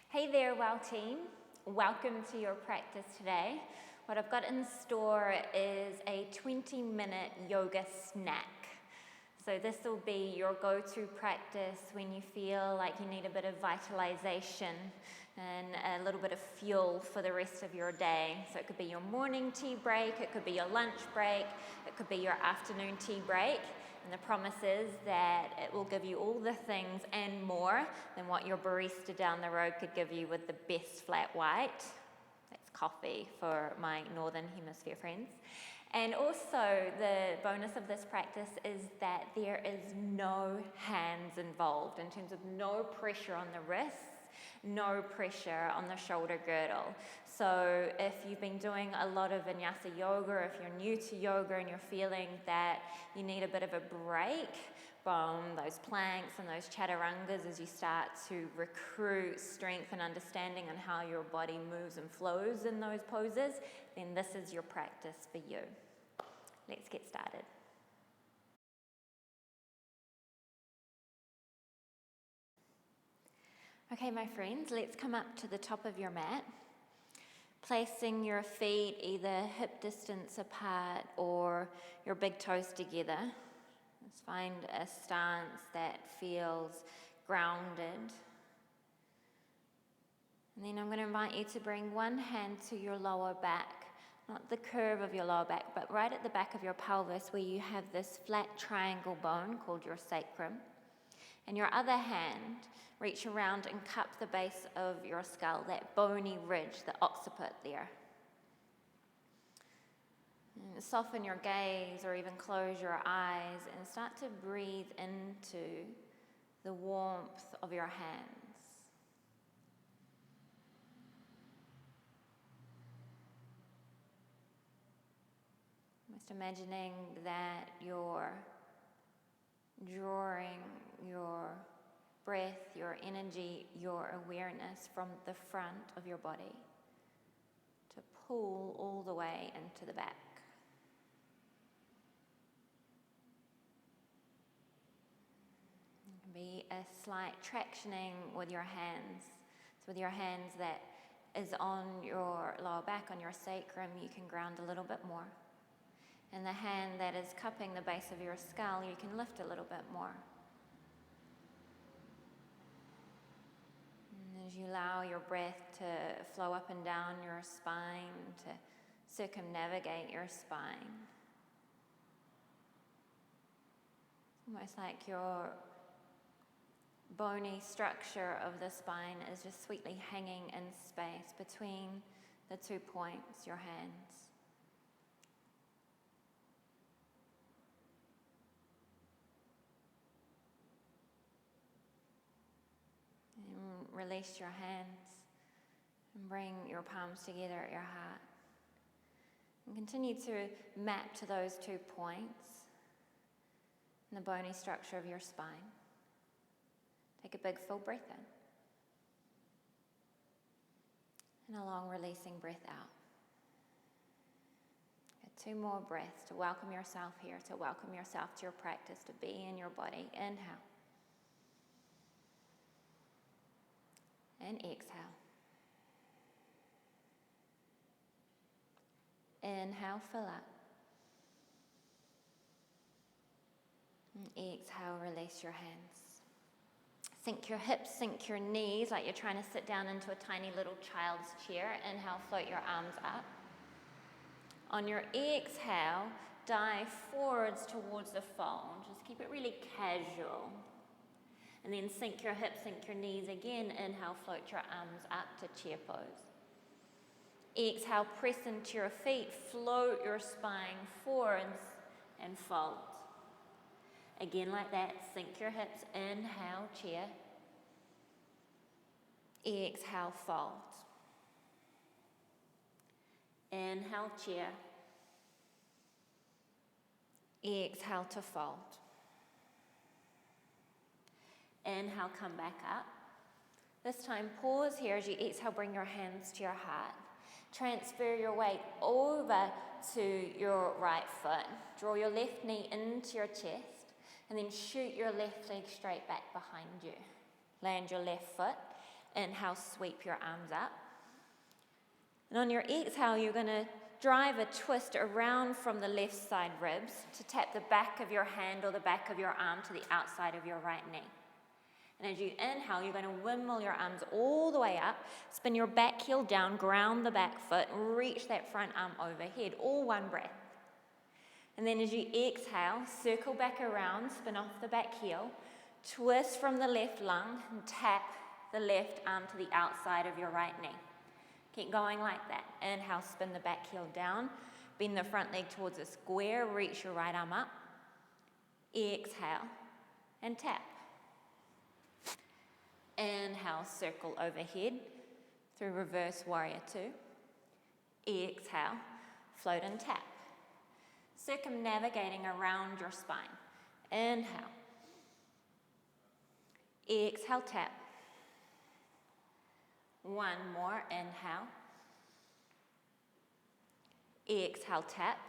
Hey there, WOW team. Welcome to your practice today. What I've got in store is a 20-minute yoga snack. So this will be your go-to practice when you feel like you need a bit of vitalization and a little bit of fuel for the rest of your day. So it could be your morning tea break, it could be your lunch break, it could be your afternoon tea break. And the promise is that it will give you all the things and more than what your barista down the road could give you with the best flat white. That's coffee for my Northern Hemisphere friends. And also the bonus of this practice is that there is no hands involved in terms of no pressure on the wrists, no pressure on the shoulder girdle. So if you've been doing a lot of vinyasa yoga, or if you're new to yoga and you're feeling that you need a bit of a break from those planks and those chaturangas as you start to recruit strength and understanding on how your body moves and flows in those poses, then this is your practice for you. Let's get started. Okay, my friends, let's come up to the top of your mat, placing your feet either hip distance apart or your big toes together. Let's find a stance that feels grounded. And then I'm going to invite you to bring one hand to your lower back, not the curve of your lower back, but right at the back of your pelvis where you have this flat triangle bone called your sacrum. And your other hand, reach around and cup the base of your skull, that bony ridge, the occiput there. And soften your gaze or even close your eyes and start to breathe into the warmth of your hands. Almost imagining that you're drawing your breath, your energy, your awareness from the front of your body to pull all the way into the back. It can be a slight tractioning with your hands. So with your hands that is on your lower back, on your sacrum, you can ground a little bit more. And the hand that is cupping the base of your skull, you can lift a little bit more. And as you allow your breath to flow up and down your spine, to circumnavigate your spine, it's almost like your bony structure of the spine is just sweetly hanging in space between the 2 points, your hands. Release your hands and bring your palms together at your heart. And continue to map to those 2 points in the bony structure of your spine. Take a big full breath in. And a long releasing breath out. Get 2 more breaths to welcome yourself here, to welcome yourself to your practice, to be in your body. Inhale. And exhale. Inhale, fill up. And exhale, release your hands. Sink your hips, sink your knees like you're trying to sit down into a tiny little child's chair. Inhale, float your arms up. On your exhale, dive forwards towards the fold. Just keep it really casual. And then sink your hips, sink your knees again. Inhale, float your arms up to chair pose. Exhale, press into your feet, float your spine forwards and fold. Again like that, sink your hips, inhale, chair. Exhale, fold. Inhale, chair. Exhale to fold. Inhale, come back up. This time, pause here as you exhale, bring your hands to your heart. Transfer your weight over to your right foot. Draw your left knee into your chest and then shoot your left leg straight back behind you. Land your left foot Inhale, sweep your arms up. And on your exhale, you're going to drive a twist around from the left side ribs to tap the back of your hand or the back of your arm to the outside of your right knee. And as you inhale, you're going to windmill your arms all the way up, spin your back heel down, ground the back foot, and reach that front arm overhead, all one breath. And then as you exhale, circle back around, spin off the back heel, twist from the left lung, and tap the left arm to the outside of your right knee. Keep going like that. Inhale, spin the back heel down, bend the front leg towards a square, reach your right arm up. Exhale, and tap. Inhale, circle overhead through reverse warrior two. Exhale, float and tap. Circumnavigating around your spine. Inhale. Exhale, tap. One more, inhale. Exhale, tap.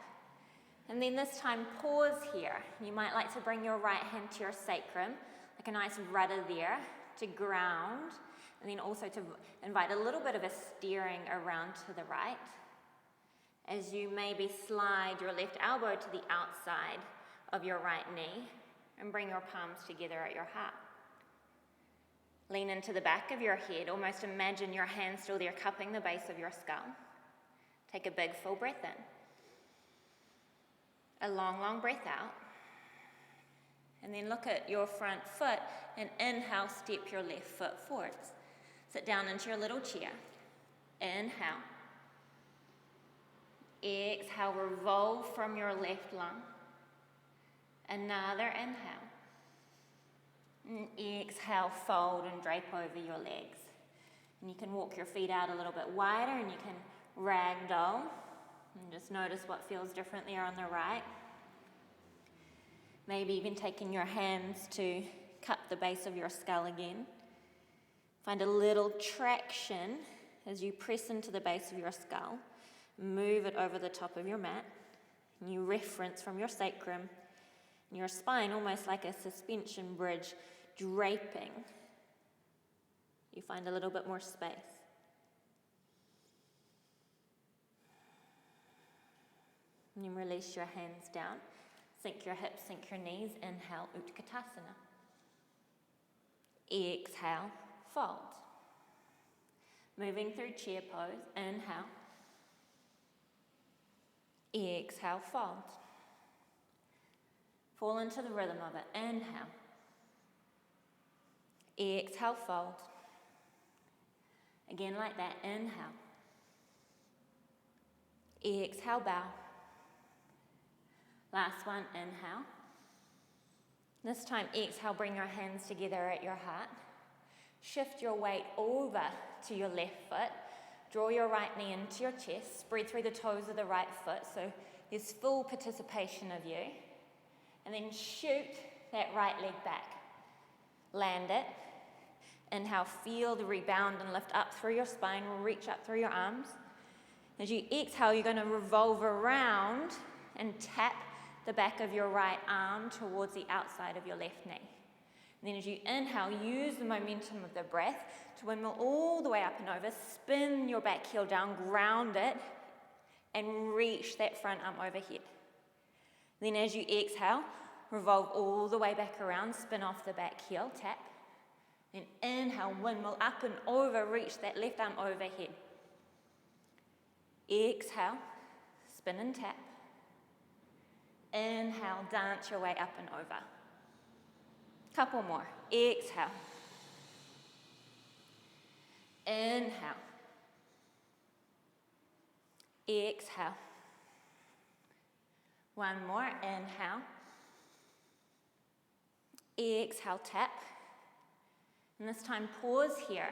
And then this time, pause here. You might like to bring your right hand to your sacrum, like a nice rudder there, to ground, and then also to invite a little bit of a steering around to the right. As you maybe slide your left elbow to the outside of your right knee and bring your palms together at your heart. Lean into the back of your head, almost imagine your hands still there cupping the base of your skull. Take a big full breath in. A long, long breath out. And then look at your front foot and inhale, step your left foot forwards. Sit down into your little chair. Inhale. Exhale, revolve from your left lung. Another inhale. And exhale, fold and drape over your legs. And you can walk your feet out a little bit wider and you can ragdoll. And just notice what feels different there on the right. Maybe even taking your hands to cup the base of your skull again. Find a little traction as you press into the base of your skull. Move it over the top of your mat. And you reference from your sacrum and your spine almost like a suspension bridge draping. You find a little bit more space. And then release your hands down. Sink your hips, sink your knees. Inhale, utkatasana. Exhale, fold. Moving through chair pose. Inhale. Exhale, fold. Fall into the rhythm of it. Inhale. Exhale, fold. Again like that. Inhale. Exhale, bow. Last one, inhale. This time, exhale, bring your hands together at your heart. Shift your weight over to your left foot. Draw your right knee into your chest. Spread through the toes of the right foot so there's full participation of you. And then shoot that right leg back. Land it. Inhale, feel the rebound and lift up through your spine. Reach up through your arms. As you exhale, you're going to revolve around and tap the back of your right arm towards the outside of your left knee. And then as you inhale, use the momentum of the breath to windmill all the way up and over. Spin your back heel down, ground it, and reach that front arm overhead. Then as you exhale, revolve all the way back around, spin off the back heel, tap. Then inhale, windmill up and over, reach that left arm overhead. Exhale, spin and tap. Inhale, dance your way up and over. Couple more. Exhale. Inhale. Exhale. One more. Inhale. Exhale, tap. And this time, pause here.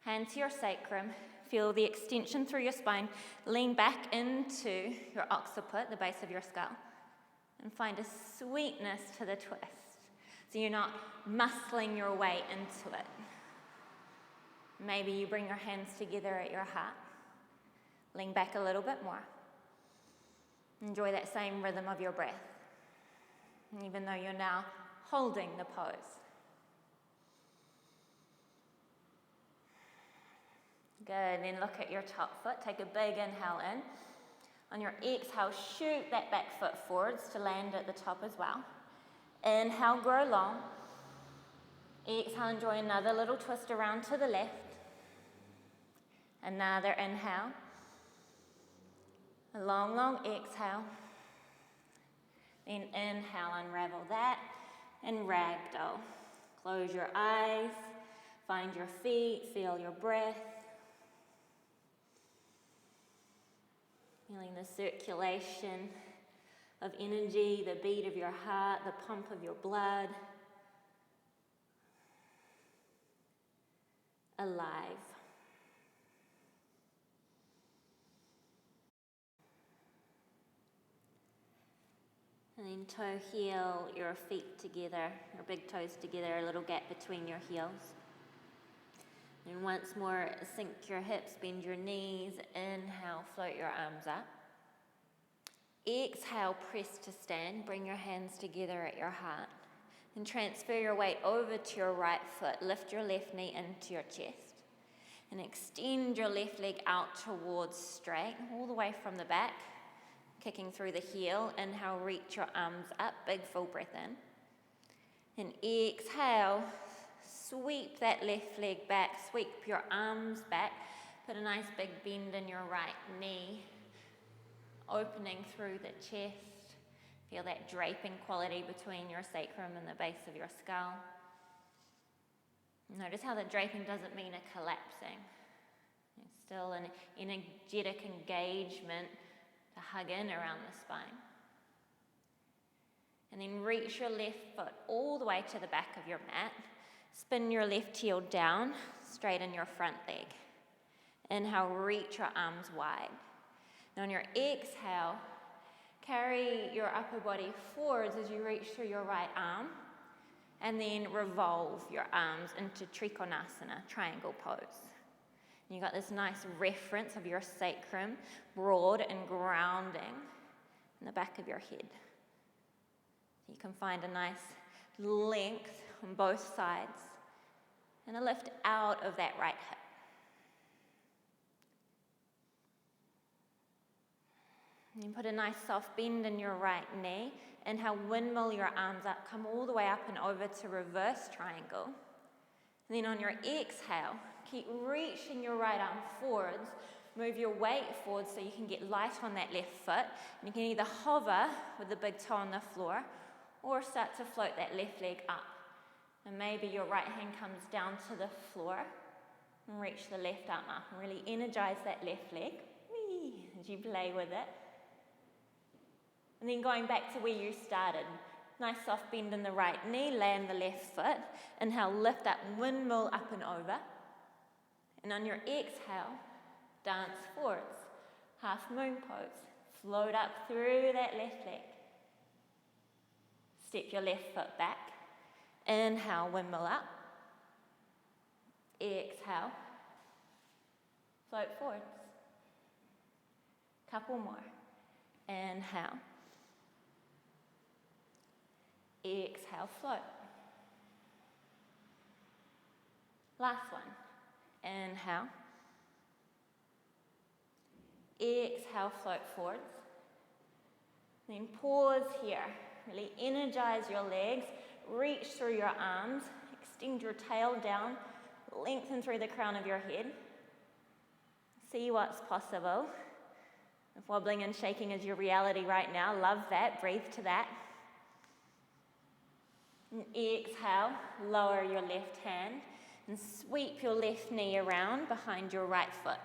Hand to your sacrum. Feel the extension through your spine. Lean back into your occiput, the base of your skull. And find a sweetness to the twist. So you're not muscling your way into it. Maybe you bring your hands together at your heart. Lean back a little bit more. Enjoy that same rhythm of your breath. Even though you're now holding the pose. Good, then look at your top foot. Take a big inhale in. On your exhale, shoot that back foot forwards to land at the top as well. Inhale, grow long. Exhale, enjoy another little twist around to the left. Another inhale. A long, long exhale. Then inhale, unravel that. And ragdoll. Close your eyes. Find your feet. Feel your breath. Feeling the circulation of energy, the beat of your heart, the pump of your blood. Alive. And then toe heel your feet together, your big toes together, a little gap between your heels. And once more, sink your hips, bend your knees. Inhale, float your arms up. Exhale, press to stand. Bring your hands together at your heart. And transfer your weight over to your right foot. Lift your left knee into your chest. And extend your left leg out towards straight, all the way from the back. Kicking through the heel. Inhale, reach your arms up. Big full breath in. And exhale, sweep that left leg back, sweep your arms back, put a nice big bend in your right knee, opening through the chest. Feel that draping quality between your sacrum and the base of your skull. Notice how the draping doesn't mean a collapsing. It's still an energetic engagement to hug in around the spine. And then reach your left foot all the way to the back of your mat. Spin your left heel down, straighten your front leg. Inhale, reach your arms wide. Now on your exhale, carry your upper body forwards as you reach through your right arm, and then revolve your arms into trikonasana, triangle pose. And you've got this nice reference of your sacrum, broad and grounding in the back of your head. You can find a nice length on both sides, and a lift out of that right hip. And you put a nice soft bend in your right knee. Inhale, windmill your arms up, come all the way up and over to reverse triangle. And then on your exhale, keep reaching your right arm forwards. Move your weight forward so you can get light on that left foot. And you can either hover with the big toe on the floor or start to float that left leg up. And maybe your right hand comes down to the floor and reach the left arm up and really energize that left leg. Whee, as you play with it. And then going back to where you started. Nice soft bend in the right knee, land the left foot. Inhale, lift up, windmill up and over. And on your exhale, dance forwards. Half moon pose. Float up through that left leg. Step your left foot back. Inhale, windmill up. Exhale, float forwards. Couple more. Inhale. Exhale, float. Last one. Inhale. Exhale, float forwards. Then pause here. Really energize your legs. Reach through your arms. Extend your tail down. Lengthen through the crown of your head. See what's possible. If wobbling and shaking is your reality right now, love that. Breathe to that. And exhale, lower your left hand and sweep your left knee around behind your right foot.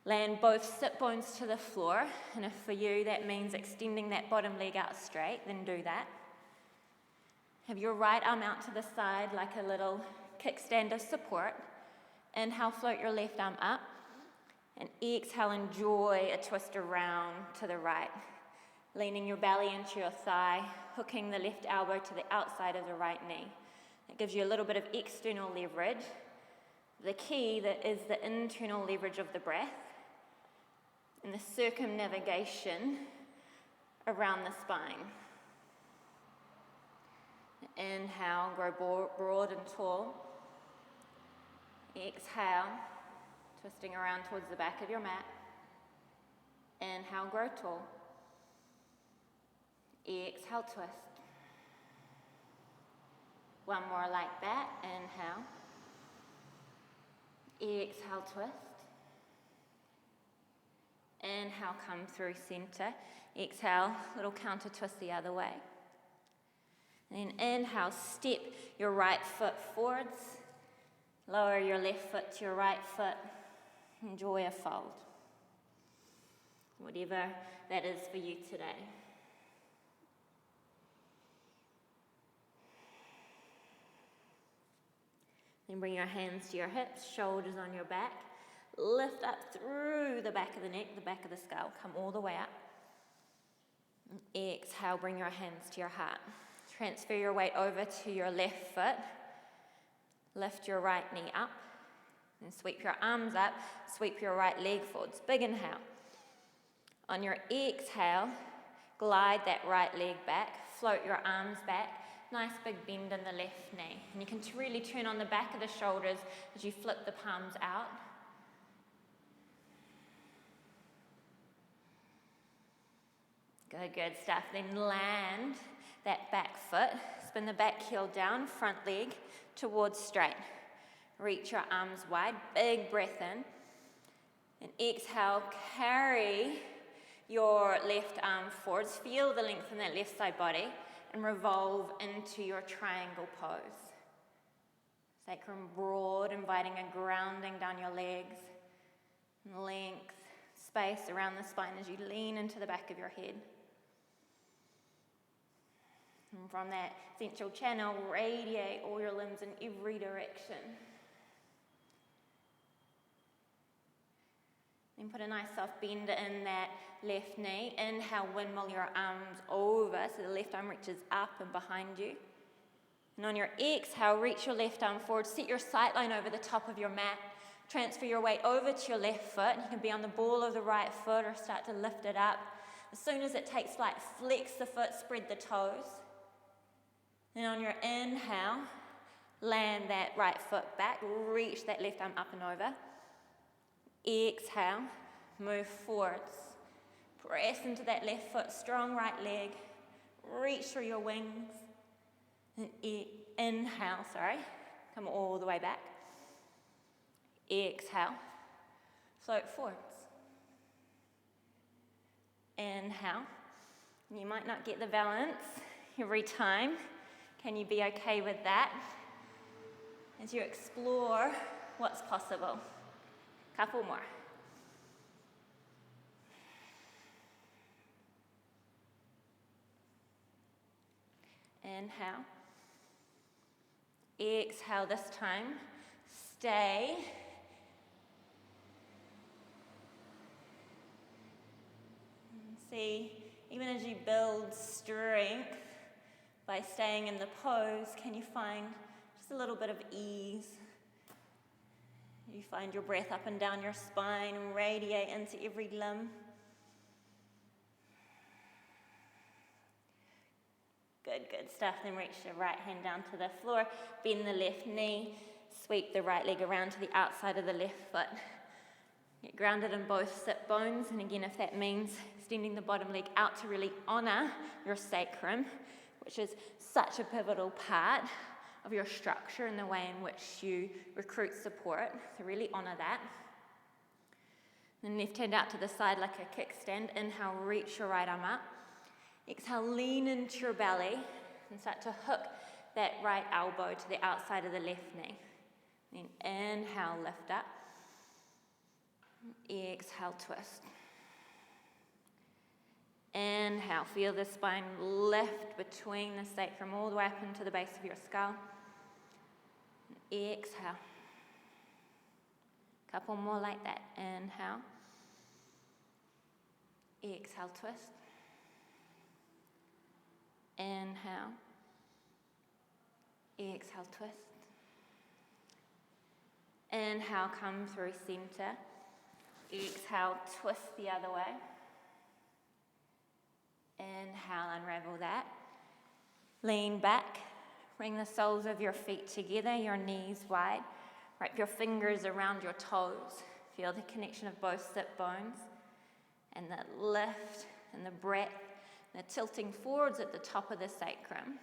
Land both sit bones to the floor, and if for you that means extending that bottom leg out straight, then do that. Have your right arm out to the side like a little kickstand of support. Inhale, float your left arm up, and exhale, enjoy a twist around to the right. Leaning your belly into your thigh, hooking the left elbow to the outside of the right knee. It gives you a little bit of external leverage. The key that is the internal leverage of the breath and the circumnavigation around the spine. Inhale, grow broad and tall. Exhale, Twisting around towards the back of your mat. Inhale, grow tall. Exhale, twist. One more like that. Inhale. Exhale, twist. Inhale, come through center. Exhale, little counter twist the other way. And then inhale, step your right foot forwards. Lower your left foot to your right foot. Enjoy a fold. Whatever that is for you today. Then bring your hands to your hips, shoulders on your back. Lift up through the back of the neck, the back of the skull. Come all the way up. Exhale, bring your hands to your heart. Transfer your weight over to your left foot. Lift your right knee up. And sweep your arms up. Sweep your right leg forwards. Big inhale. On your exhale, glide that right leg back. Float your arms back. Nice big bend in the left knee. And you can really turn on the back of the shoulders as you flip the palms out. Good stuff. Then land that back foot. Spin the back heel down, front leg towards straight. Reach your arms wide. Big breath in. And exhale, carry your left arm forwards. Feel the length in that left side body. And revolve into your triangle pose. Sacrum broad, inviting a grounding down your legs. Length, space around the spine as you lean into the back of your head. And from that central channel, radiate all your limbs in every direction. Then put a nice soft bend in that left knee. Inhale, windmill your arms over so the left arm reaches up and behind you. And on your exhale, reach your left arm forward. Set your sight line over the top of your mat. Transfer your weight over to your left foot. You can be on the ball of the right foot or start to lift it up. As soon as it takes flight, flex the foot, spread the toes. And on your inhale, land that right foot back. Reach that left arm up and over. Exhale, move forwards. Press into that left foot, strong right leg. Reach through your wings. And inhale, come all the way back. Exhale, float forwards. Inhale. You might not get the balance every time. Can you be okay with that? As you explore what's possible. Couple more. Inhale. Exhale this time. Stay. And see, even as you build strength by staying in the pose, can you find just a little bit of ease? You find your breath up and down your spine and radiate into every limb. Good stuff. Then reach the right hand down to the floor. Bend the left knee. Sweep the right leg around to the outside of the left foot. Get grounded in both sit bones. And again, if that means extending the bottom leg out to really honor your sacrum, which is such a pivotal part of your structure and the way in which you recruit support. So really honor that. Then left hand out to the side like a kickstand. Inhale, reach your right arm up. Exhale, lean into your belly and start to hook that right elbow to the outside of the left knee. Then inhale, lift up. Exhale, twist. Inhale, feel the spine lift between the sacrum all the way up into the base of your skull. Exhale. Couple more like that. Inhale. Exhale, twist. Inhale. Exhale, twist. Inhale, come through center. Exhale, twist the other way. Inhale, unravel that. Lean back. Bring the soles of your feet together, your knees wide. Wrap your fingers around your toes. Feel the connection of both sit bones and the lift and the breath, and the tilting forwards at the top of the sacrum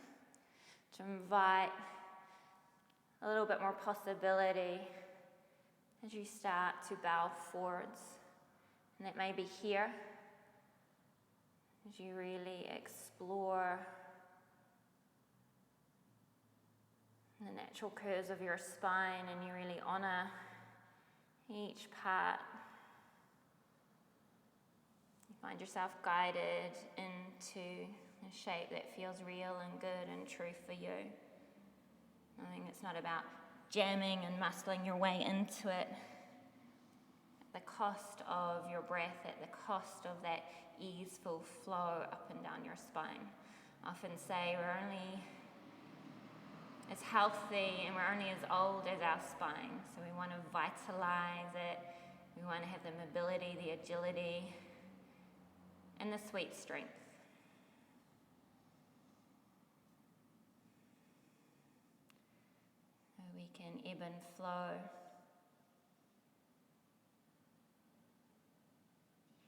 to invite a little bit more possibility as you start to bow forwards. And it may be here as you really explore the natural curves of your spine and you really honor each part. You find yourself guided into a shape that feels real and good and true for you. I think it's not about jamming and muscling your way into it at the cost of your breath, at the cost of that easeful flow up and down your spine. I often say we're only as healthy and we're only as old as our spine, so we want to vitalize it. We want to have the mobility, the agility, and the sweet strength. So we can ebb and flow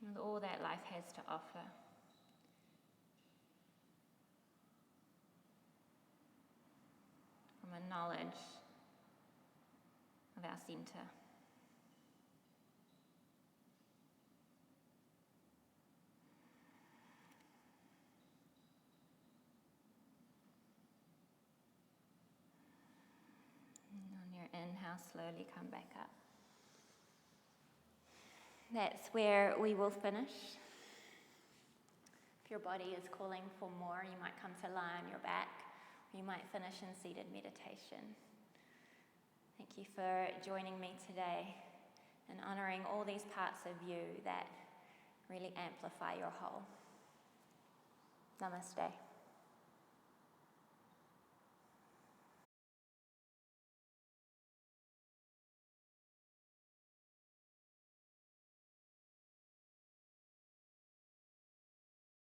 with all that life has to offer. From a knowledge of our center. On your inhale, slowly come back up. That's where we will finish. If your body is calling for more, you might come to lie on your back. You might finish in seated meditation. Thank you for joining me today and honoring all these parts of you that really amplify your whole. Namaste.